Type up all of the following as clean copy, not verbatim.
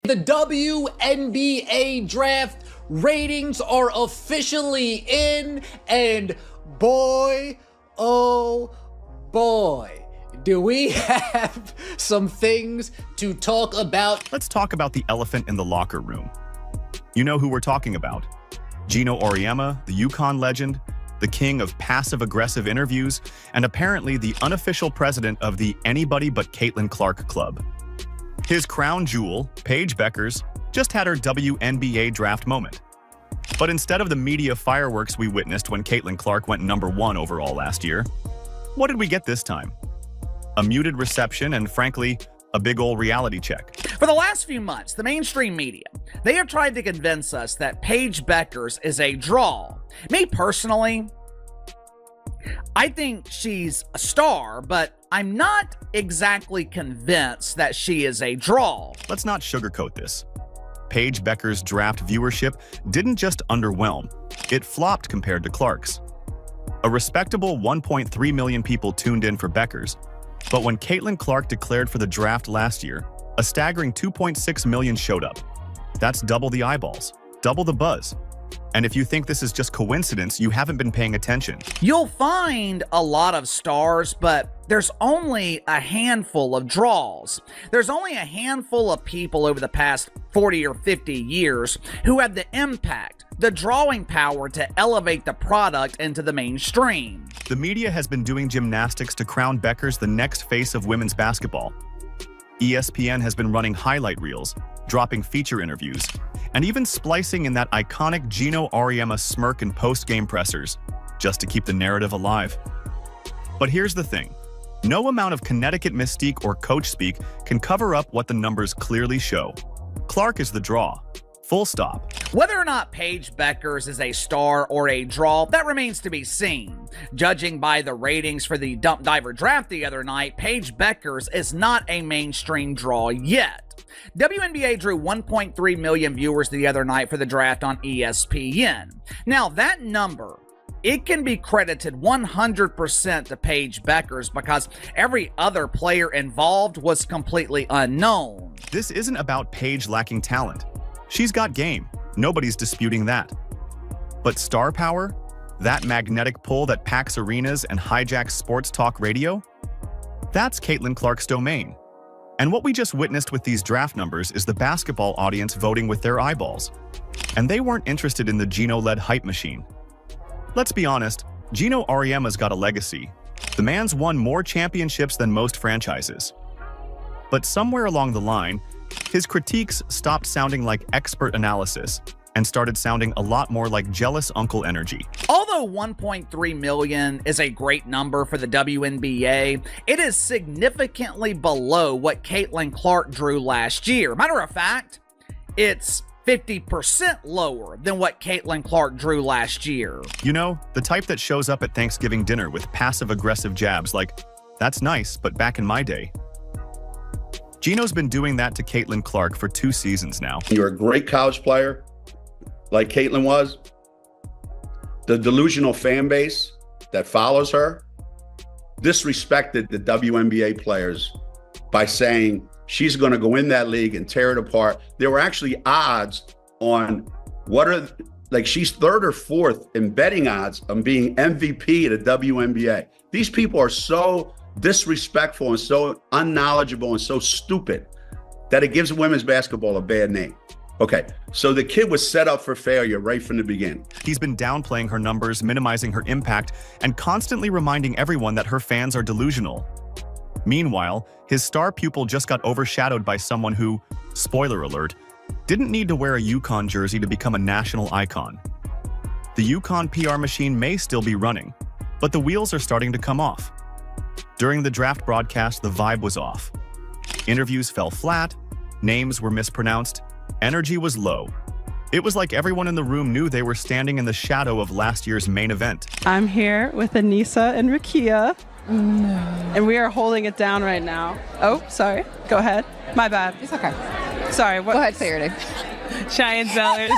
The WNBA draft ratings are officially in, and boy, oh boy, do we have some things to talk about. Let's talk about the elephant in the locker room. You know who we're talking about. Geno Auriemma, the UConn legend, the king of passive-aggressive interviews, and apparently the unofficial president of the Anybody But Caitlin Clark Club. His crown jewel, Paige Bueckers, just had her WNBA draft moment. But instead of the media fireworks we witnessed when Caitlin Clark went #1 overall last year, what did we get this time? A muted reception and, frankly, a big ol' reality check. For the last few months, the mainstream media, they have tried to convince us that Paige Bueckers is a draw. Me personally, I think she's a star, but I'm not exactly convinced that she is a draw. Let's not sugarcoat this. Paige Bueckers' draft viewership didn't just underwhelm, it flopped compared to Clark's. A respectable 1.3 million people tuned in for Bueckers, but when Caitlin Clark declared for the draft last year, a staggering 2.6 million showed up. That's double the eyeballs, double the buzz. And if you think this is just coincidence, you haven't been paying attention. You'll find a lot of stars, but there's only a handful of draws. There's only a handful of people over the past 40 or 50 years who have the impact, the drawing power to elevate the product into the mainstream. The media has been doing gymnastics to crown Bueckers the next face of women's basketball. ESPN has been running highlight reels, dropping feature interviews, and even splicing in that iconic Geno Auriemma smirk in post-game pressers, just to keep the narrative alive. But here's the thing. No amount of Connecticut mystique or coach speak can cover up what the numbers clearly show. Clark is the draw. Full stop. Whether or not Paige Bueckers is a star or a draw, that remains to be seen. Judging by the ratings for the Dump Diver draft the other night, Paige Bueckers is not a mainstream draw yet. WNBA drew 1.3 million viewers the other night for the draft on ESPN. Now, that number, it can be credited 100% to Paige Bueckers because every other player involved was completely unknown. This isn't about Paige lacking talent. She's got game. Nobody's disputing that. But star power? That magnetic pull that packs arenas and hijacks sports talk radio? That's Caitlin Clark's domain. And what we just witnessed with these draft numbers is the basketball audience voting with their eyeballs. And they weren't interested in the Geno-led hype machine. Let's be honest, Geno Auriemma's got a legacy. The man's won more championships than most franchises. But somewhere along the line, his critiques stopped sounding like expert analysis and started sounding a lot more like jealous uncle energy. Although 1.3 million is a great number for the WNBA, it is significantly below what Caitlin Clark drew last year. Matter of fact, it's 50% lower than what Caitlin Clark drew last year. You know, the type that shows up at Thanksgiving dinner with passive-aggressive jabs like, "That's nice, but back in my day." Geno's been doing that to Caitlin Clark for 2 seasons now. You're a great college player, like Caitlin was. The delusional fan base that follows her disrespected the WNBA players by saying she's going to go in that league and tear it apart. There were actually odds on she's 3rd or 4th in betting odds on being MVP of the WNBA. These people are so disrespectful and so unknowledgeable and so stupid that it gives women's basketball a bad name. Okay, so the kid was set up for failure right from the beginning. He's been downplaying her numbers, minimizing her impact, and constantly reminding everyone that her fans are delusional. Meanwhile, his star pupil just got overshadowed by someone who, spoiler alert, didn't need to wear a UConn jersey to become a national icon. The UConn PR machine may still be running, but the wheels are starting to come off. During the draft broadcast, the vibe was off. Interviews fell flat, names were mispronounced, energy was low. It was like everyone in the room knew they were standing in the shadow of last year's main event. I'm here with Anissa and Rakia, and we are holding it down right now. Oh, sorry. Go ahead. My bad. It's okay. Sorry. What? Go ahead, say your name. Cheyenne Zellers.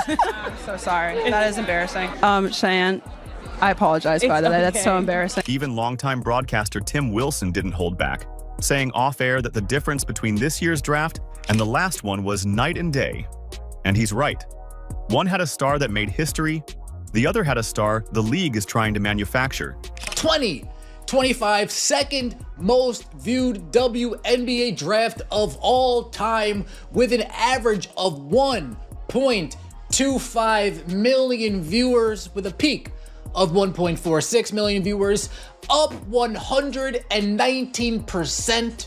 I'm so sorry. That is embarrassing. Cheyenne, I apologize by that. Okay. That's so embarrassing. Even longtime broadcaster Tim Wilson didn't hold back. saying off-air that the difference between this year's draft and the last one was night and day. And he's right. One had a star that made history, the other had a star the league is trying to manufacture. 2025 second most viewed WNBA draft of all time with an average of 1.25 million viewers with a peak of 1.46 million viewers, up 119%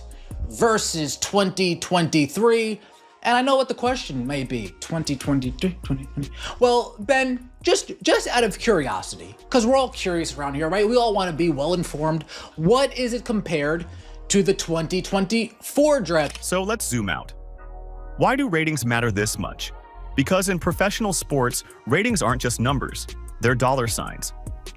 versus 2023. And I know what the question may be, 2023, 2020. Well, Ben, just out of curiosity, because we're all curious around here, right? We all want to be well informed. What is it compared to the 2024 draft? So let's zoom out. Why do ratings matter this much? Because in professional sports, ratings aren't just numbers, they're dollar signs.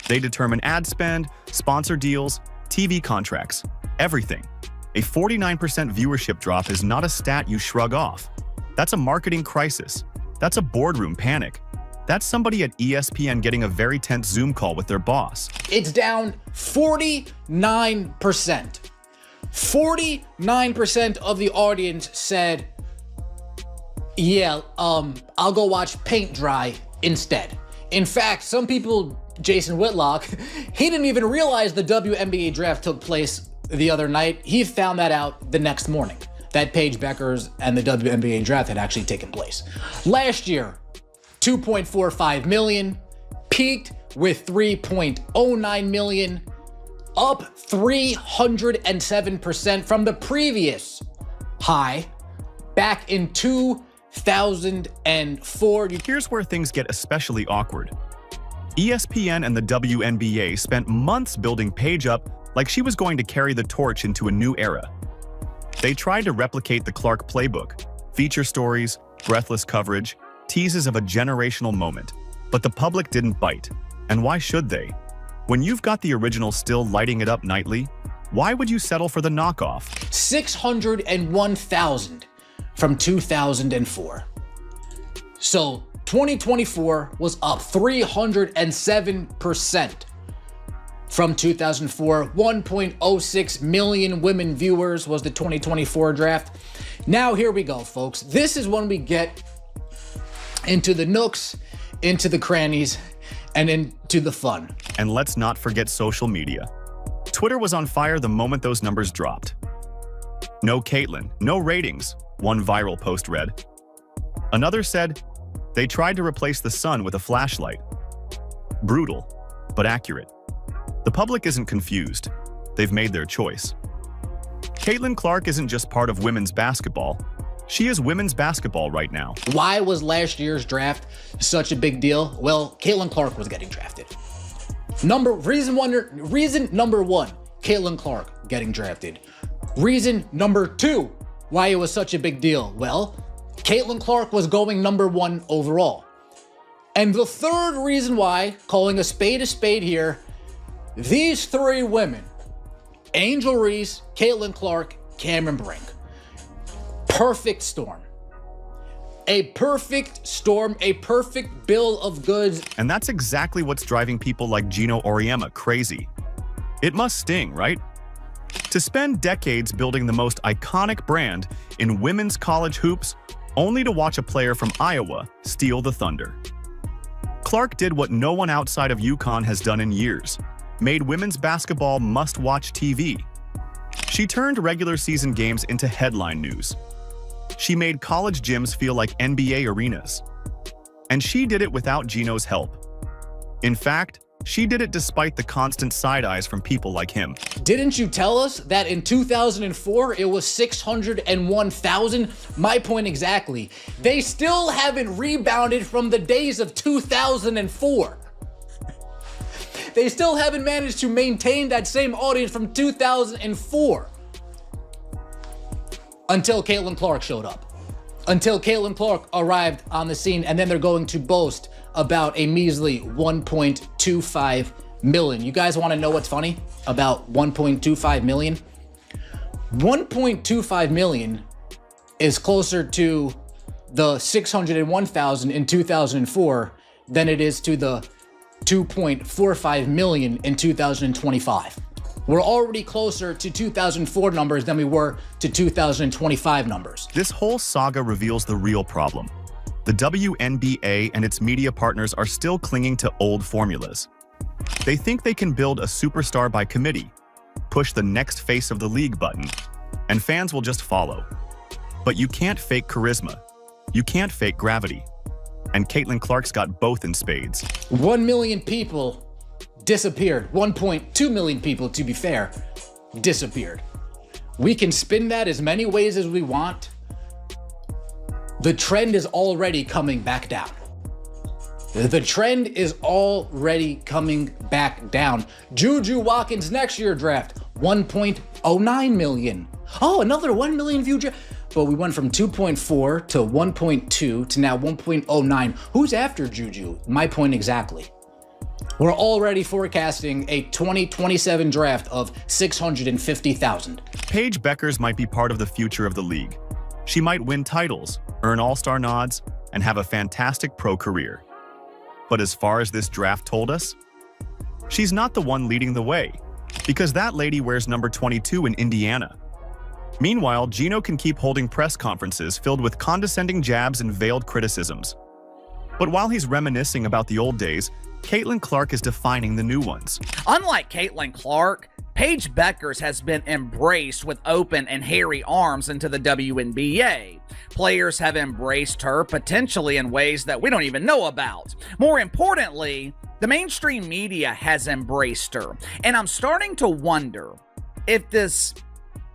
They determine ad spend, sponsor deals, TV contracts, everything. A 49% viewership drop is not a stat you shrug off. That's a marketing crisis. That's a boardroom panic. That's somebody at ESPN getting a very tense Zoom call with their boss. It's down 49%. 49% of the audience said, yeah, I'll go watch paint dry instead. In fact, some people, Jason Whitlock, he didn't even realize the WNBA draft took place the other night. He found that out the next morning, that Paige Bueckers and the WNBA draft had actually taken place. Last year, 2.45 million, peaked with 3.09 million, up 307% from the previous high back in 2004. Here's where things get especially awkward. ESPN and the WNBA spent months building Paige up like she was going to carry the torch into a new era. They tried to replicate the Clark playbook, feature stories, breathless coverage, teases of a generational moment. But the public didn't bite. And why should they? When you've got the original still lighting it up nightly, why would you settle for the knockoff? 601,000 from 2004. So 2024 was up 307%. From 2004, 1.06 million women viewers was the 2024 draft. Now here we go, folks. This is when we get into the nooks, into the crannies, and into the fun. And let's not forget social media. Twitter was on fire the moment those numbers dropped. No Caitlyn, no ratings, one viral post read. Another said, they tried to replace the sun with a flashlight. Brutal, but accurate. The public isn't confused. They've made their choice. Caitlin Clark isn't just part of women's basketball. She is women's basketball right now. Why was last year's draft such a big deal? Well, Caitlin Clark was getting drafted. Reason number one, Caitlin Clark getting drafted. Reason number two, why it was such a big deal. Well, Caitlin Clark was going number one overall. And the third reason why, calling a spade here, these three women, Angel Reese, Caitlin Clark, Cameron Brink. Perfect storm. A perfect storm, a perfect bill of goods. And that's exactly what's driving people like Geno Auriemma crazy. It must sting, right? To spend decades building the most iconic brand in women's college hoops, only to watch a player from Iowa steal the thunder. Clark did what no one outside of UConn has done in years. Made women's basketball must-watch TV. She turned regular season games into headline news. She made college gyms feel like NBA arenas. And she did it without Geno's help. In fact, she did it despite the constant side eyes from people like him. Didn't you tell us that in 2004 it was 601,000? My point exactly. They still haven't rebounded from the days of 2004. They still haven't managed to maintain that same audience from 2004. Until Caitlin Clark showed up. Until Caitlin Clark arrived on the scene, and then they're going to boast about a measly 1.25 million. You guys want to know what's funny about 1.25 million? 1.25 million is closer to the 601,000 in 2004 than it is to the 2.45 million in 2025. We're already closer to 2004 numbers than we were to 2025 numbers. This whole saga reveals the real problem. The WNBA and its media partners are still clinging to old formulas. They think they can build a superstar by committee, push the next face of the league button, and fans will just follow. But you can't fake charisma. You can't fake gravity. And Caitlin Clark's got both in spades. 1 million people disappeared. 1.2 million people, to be fair, disappeared. We can spin that as many ways as we want. The trend is already coming back down. The trend is already coming back down. Juju Watkins next year draft, 1.09 million. Oh, another 1 million view draft. But we went from 2.4 to 1.2 to now 1.09. Who's after Juju? My point exactly. We're already forecasting a 2027 draft of 650,000. Paige Bueckers might be part of the future of the league. She might win titles, earn all-star nods, and have a fantastic pro career. But as far as this draft told us, she's not the one leading the way, because that lady wears number 22 in Indiana. Meanwhile, Geno can keep holding press conferences filled with condescending jabs and veiled criticisms. But while he's reminiscing about the old days, Caitlin Clark is defining the new ones. Unlike Caitlin Clark, Paige Bueckers has been embraced with open and hairy arms into the WNBA. Players have embraced her potentially in ways that we don't even know about. More importantly, the mainstream media has embraced her. And I'm starting to wonder if this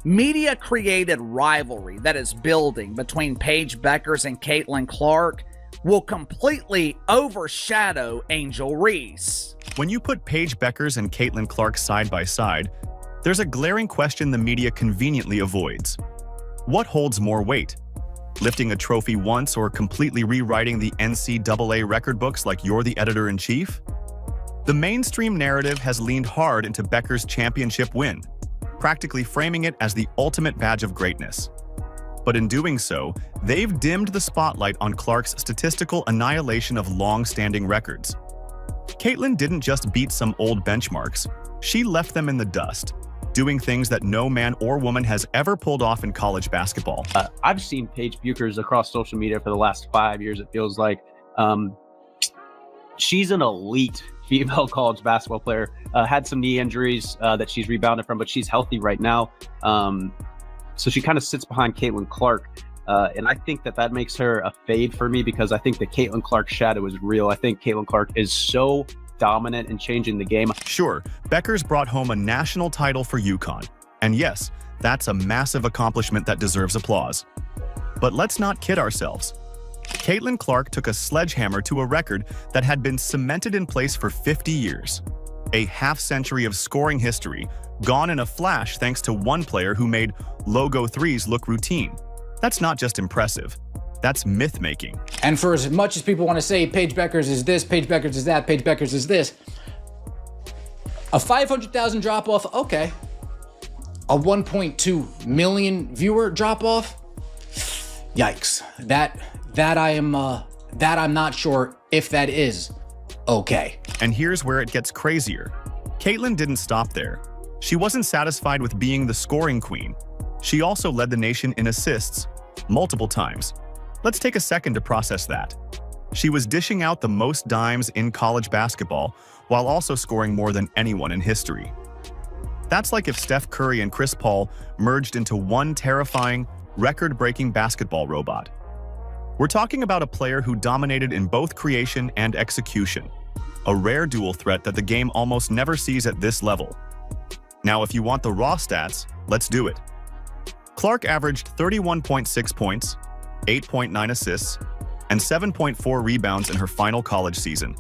media-created rivalry that is building between Paige Bueckers and Caitlin Clark will completely overshadow Angel Reese. When you put Paige Bueckers and Caitlin Clark side by side, there's a glaring question the media conveniently avoids. What holds more weight? Lifting a trophy once or completely rewriting the NCAA record books like you're the editor-in-chief? The mainstream narrative has leaned hard into Bueckers' championship win, practically framing it as the ultimate badge of greatness. But in doing so, they've dimmed the spotlight on Clark's statistical annihilation of long-standing records. Caitlin didn't just beat some old benchmarks, she left them in the dust, doing things that no man or woman has ever pulled off in college basketball. I've seen Paige Bueckers across social media for the last 5 years, it feels like. She's an elite female college basketball player. Had some knee injuries that she's rebounded from, but she's healthy right now. So she kind of sits behind Caitlin Clark. And I think that makes her a fade for me because I think the Caitlin Clark shadow is real. I think Caitlin Clark is so dominant in changing the game. Sure, Bueckers brought home a national title for UConn. And yes, that's a massive accomplishment that deserves applause. But let's not kid ourselves. Caitlin Clark took a sledgehammer to a record that had been cemented in place for 50 years. A half-century of scoring history, gone in a flash thanks to one player who made logo threes look routine. That's not just impressive, that's myth-making. And for as much as people want to say Paige Bueckers is this, Paige Bueckers is that, Paige Bueckers is this, a 500,000 drop-off, okay. A 1.2 million viewer drop-off, yikes. That I'm not sure if that is okay. And here's where it gets crazier. Caitlin didn't stop there. She wasn't satisfied with being the scoring queen. She also led the nation in assists, multiple times. Let's take a second to process that. She was dishing out the most dimes in college basketball while also scoring more than anyone in history. That's like if Steph Curry and Chris Paul merged into one terrifying, record-breaking basketball robot. We're talking about a player who dominated in both creation and execution, a rare dual threat that the game almost never sees at this level. Now, if you want the raw stats, let's do it. Clark averaged 31.6 points, 8.9 assists, and 7.4 rebounds in her final college season.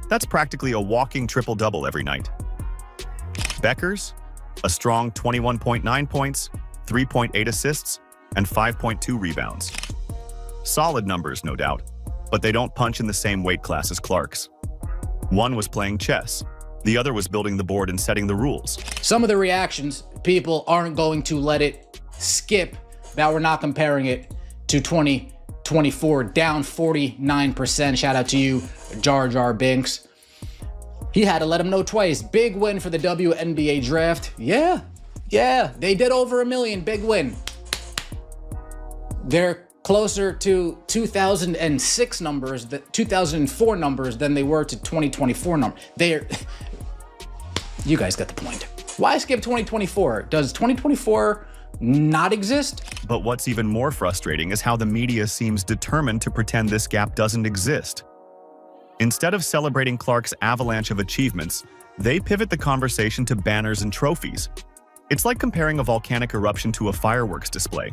That's practically a walking triple-double every night. Bueckers, a strong 21.9 points, 3.8 assists, and 5.2 rebounds. Solid numbers, no doubt, but they don't punch in the same weight class as Clark's. One was playing chess, the other was building the board and setting the rules. Some of the reactions, people aren't going to let it skip that we're not comparing it to 2024, down 49%. Shout out to you, Jar Jar Binks. He had to let him know twice. Big win for the WNBA draft. Yeah, they did over 1 million. Big win. They're closer to 2006 numbers, 2004 numbers than they were to 2024 numbers. You guys get the point. Why skip 2024? Does 2024 not exist? But what's even more frustrating is how the media seems determined to pretend this gap doesn't exist. Instead of celebrating Clark's avalanche of achievements, they pivot the conversation to banners and trophies. It's like comparing a volcanic eruption to a fireworks display.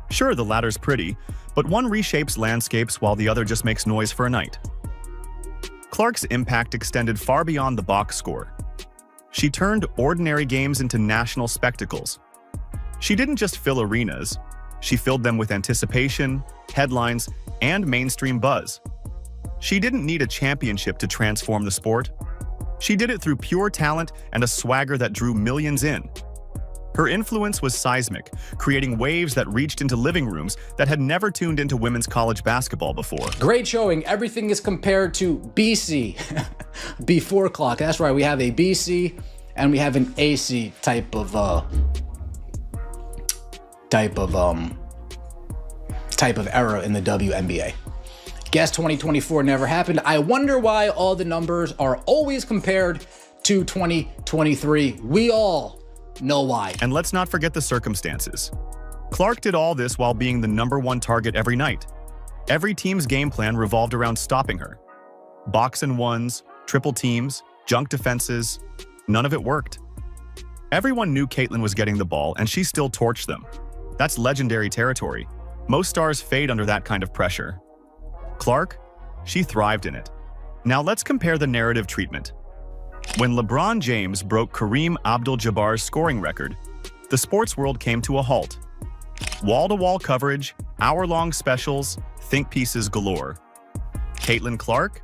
Sure, the latter's pretty, but one reshapes landscapes while the other just makes noise for a night. Clark's impact extended far beyond the box score. She turned ordinary games into national spectacles. She didn't just fill arenas, she filled them with anticipation, headlines, and mainstream buzz. She didn't need a championship to transform the sport. She did it through pure talent and a swagger that drew millions in. Her influence was seismic, creating waves that reached into living rooms that had never tuned into women's college basketball before. Great showing. Everything is compared to BC, before clock. That's right, we have a BC and we have an AC type of era in the WNBA. Guess 2024 never happened. I wonder why all the numbers are always compared to 2023. We all know why. And let's not forget the circumstances. Clark did all this while being the #1 target every night. Every team's game plan revolved around stopping her. Box and ones, triple teams, junk defenses, none of it worked. Everyone knew Caitlin was getting the ball, and she still torched them. That's legendary territory. Most stars fade under that kind of pressure. Clark, she thrived in it. Now let's compare the narrative treatment. When LeBron James broke Kareem Abdul-Jabbar's scoring record, the sports world came to a halt. Wall-to-wall coverage, hour-long specials, think pieces galore. Caitlin Clark?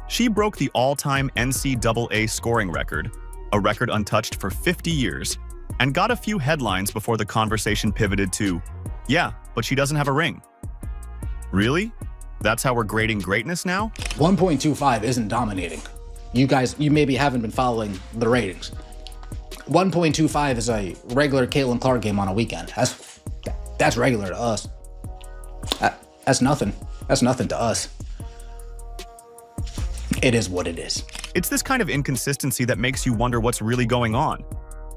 She broke the all-time NCAA scoring record, a record untouched for 50 years, and got a few headlines before the conversation pivoted to, yeah, but she doesn't have a ring. Really? That's how we're grading greatness now? 1.25 isn't dominating. You guys, you maybe haven't been following the ratings. 1.25 is a regular Caitlin Clark game on a weekend. That's regular to us. That's nothing. That's nothing to us. It is what it is. It's this kind of inconsistency that makes you wonder what's really going on.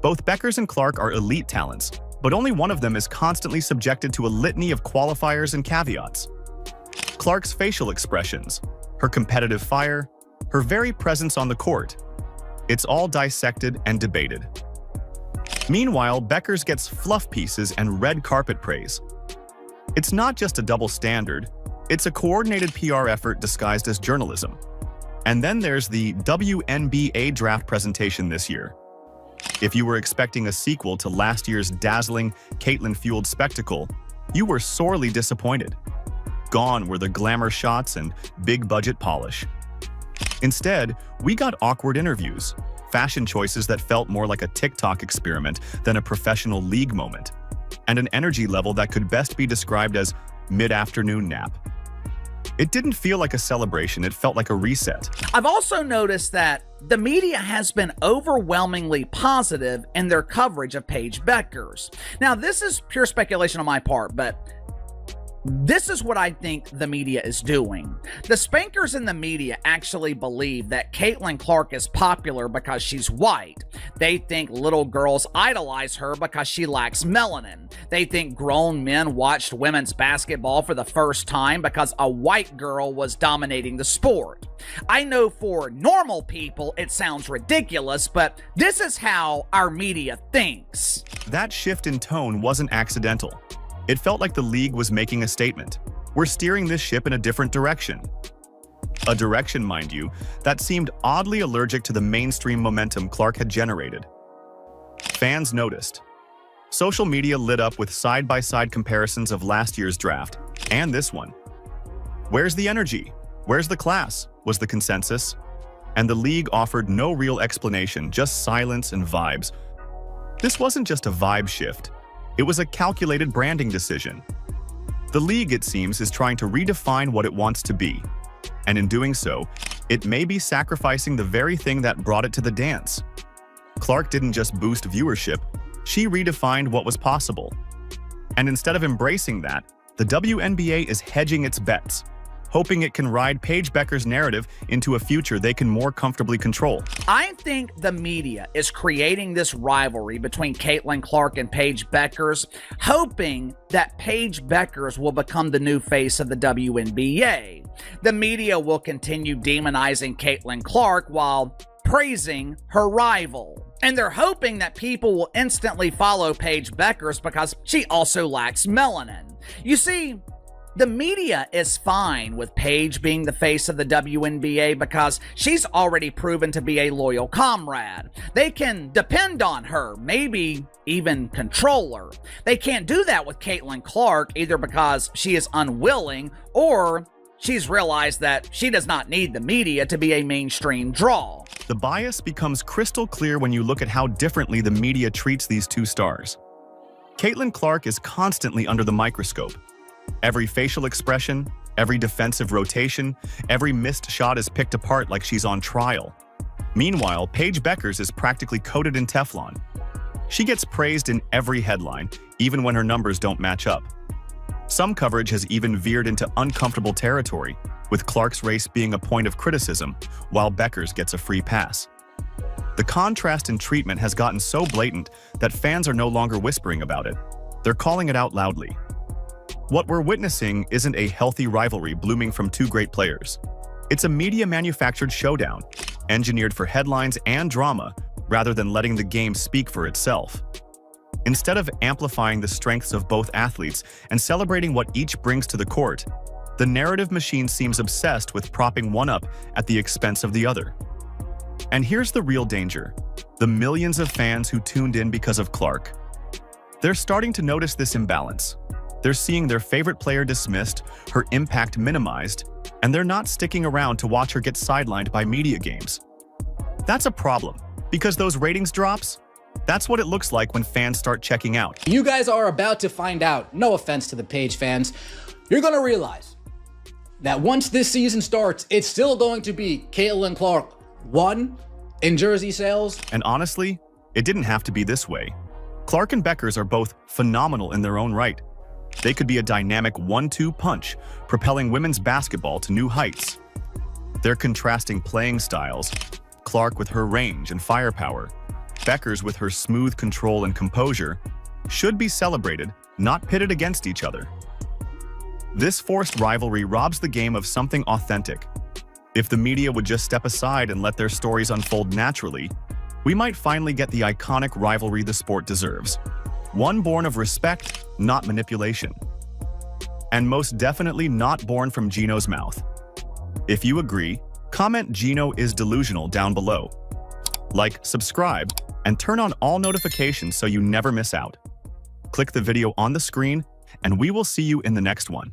Both Bueckers and Clark are elite talents, but only one of them is constantly subjected to a litany of qualifiers and caveats. Clark's facial expressions, her competitive fire, her very presence on the court. It's all dissected and debated. Meanwhile, Bueckers gets fluff pieces and red carpet praise. It's not just a double standard, it's a coordinated PR effort disguised as journalism. And then there's the WNBA draft presentation this year. If you were expecting a sequel to last year's dazzling, Caitlin-fueled spectacle, you were sorely disappointed. Gone were the glamour shots and big-budget polish. Instead, we got awkward interviews, fashion choices that felt more like a TikTok experiment than a professional league moment, and an energy level that could best be described as mid-afternoon nap. It didn't feel like a celebration, it felt like a reset. I've also noticed that the media has been overwhelmingly positive in their coverage of Paige Bueckers. Now, this is pure speculation on my part, but this is what I think the media is doing. The spankers in the media actually believe that Caitlin Clark is popular because she's white. They think little girls idolize her because she lacks melanin. They think grown men watched women's basketball for the first time because a white girl was dominating the sport. I know for normal people it sounds ridiculous, but this is how our media thinks. That shift in tone wasn't accidental. It felt like the league was making a statement. We're steering this ship in a different direction. A direction, mind you, that seemed oddly allergic to the mainstream momentum Clark had generated. Fans noticed. Social media lit up with side-by-side comparisons of last year's draft and this one. Where's the energy? Where's the class? Was the consensus. And the league offered no real explanation, just silence and vibes. This wasn't just a vibe shift. It was a calculated branding decision. The league, it seems, is trying to redefine what it wants to be. And in doing so, it may be sacrificing the very thing that brought it to the dance. Clark didn't just boost viewership, she redefined what was possible. And instead of embracing that, the WNBA is hedging its bets, hoping it can ride Paige Bueckers' narrative into a future they can more comfortably control. I think the media is creating this rivalry between Caitlin Clark and Paige Bueckers, hoping that Paige Bueckers will become the new face of the WNBA. The media will continue demonizing Caitlin Clark while praising her rival. And they're hoping that people will instantly follow Paige Bueckers because she also lacks melanin. You see, the media is fine with Paige being the face of the WNBA because she's already proven to be a loyal comrade. They can depend on her, maybe even control her. They can't do that with Caitlin Clark, either because she is unwilling or she's realized that she does not need the media to be a mainstream draw. The bias becomes crystal clear when you look at how differently the media treats these two stars. Caitlin Clark is constantly under the microscope. Every facial expression, every defensive rotation, every missed shot is picked apart like she's on trial. Meanwhile, Paige Bueckers is practically coated in Teflon. She gets praised in every headline, even when her numbers don't match up. Some coverage has even veered into uncomfortable territory, with Clark's race being a point of criticism, while Bueckers gets a free pass. The contrast in treatment has gotten so blatant that fans are no longer whispering about it. They're calling it out loudly. What we're witnessing isn't a healthy rivalry blooming from two great players. It's a media-manufactured showdown, engineered for headlines and drama, rather than letting the game speak for itself. Instead of amplifying the strengths of both athletes and celebrating what each brings to the court, the narrative machine seems obsessed with propping one up at the expense of the other. And here's the real danger: the millions of fans who tuned in because of Clark. They're starting to notice this imbalance. They're seeing their favorite player dismissed, her impact minimized, and they're not sticking around to watch her get sidelined by media games. That's a problem, because those ratings drops, that's what it looks like when fans start checking out. You guys are about to find out, no offense to the Paige fans, you're gonna realize that once this season starts, it's still going to be Caitlin Clark 1 in jersey sales. And honestly, it didn't have to be this way. Clark and Bueckers are both phenomenal in their own right. They could be a dynamic 1-2 punch, propelling women's basketball to new heights. Their contrasting playing styles, Clark with her range and firepower, Bueckers with her smooth control and composure, should be celebrated, not pitted against each other. This forced rivalry robs the game of something authentic. If the media would just step aside and let their stories unfold naturally, we might finally get the iconic rivalry the sport deserves. One born of respect, not manipulation. And most definitely not born from Geno's mouth. If you agree, comment "Geno is delusional" down below. Like, subscribe, and turn on all notifications so you never miss out. Click the video on the screen, and we will see you in the next one.